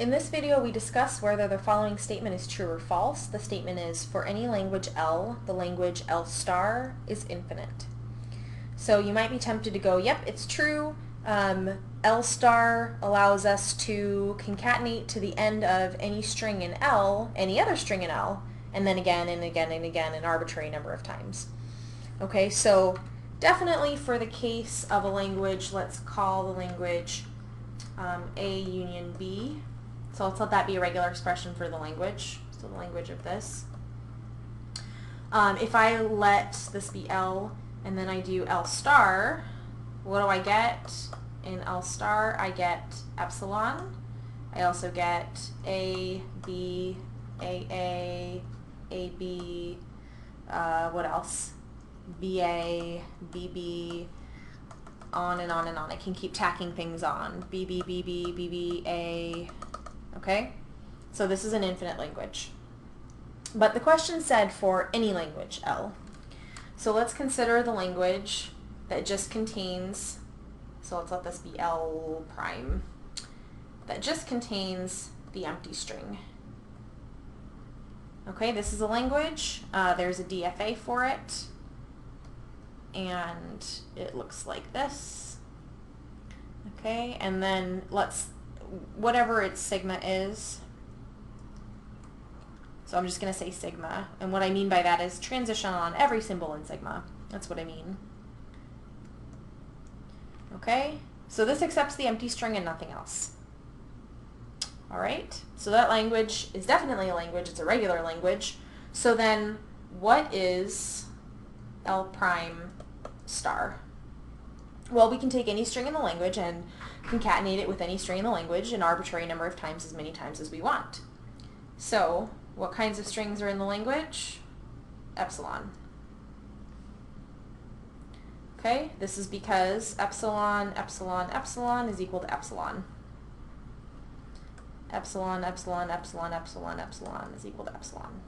In this video, we discuss whether the following statement is true or false. The statement is, for any language L, the language L star is infinite. So you might be tempted to go, yep, it's true. L star allows us to concatenate to the end of any string in L, any other string in L, and then again and again and again an arbitrary number of times. Okay, so definitely for the case of a language, let's call the language A union B. So let's let that be a regular expression for the language, so the language of this. If I let this be L and then I do L star, what do I get? In L star, I get epsilon. I also get A, B, A, B, what else? BA, BB, on and on and on. I can keep tacking things on. BB, BB, BB, A. Okay? So this is an infinite language. But the question said for any language, L. So let's consider the language that just contains, so let's let this be L prime, that just contains the empty string. Okay, this is a language. There's a DFA for it. And it looks like this. Okay, and then let's, whatever its sigma is, so I'm just going to say sigma, and what I mean by that is transition on every symbol in sigma. That's what I mean. Okay, so this accepts the empty string and nothing else. Alright, so that language is definitely a language, it's a regular language. So then what is L prime star? Well, we can take any string in the language and concatenate it with any string in the language an arbitrary number of times, as many times as we want. So, what kinds of strings are in the language? Epsilon. Okay, this is because epsilon, epsilon, epsilon is equal to epsilon. Epsilon, epsilon, epsilon, epsilon, epsilon is equal to epsilon.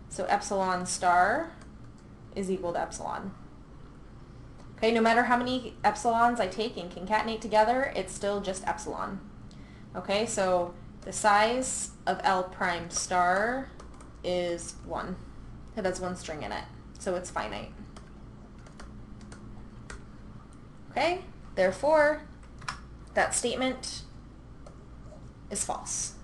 So epsilon star is equal to epsilon. Okay, no matter how many epsilons I take and concatenate together, it's still just epsilon. Okay, so the size of L prime star is 1. It has one string in it, so it's finite. Okay, therefore, that statement is false.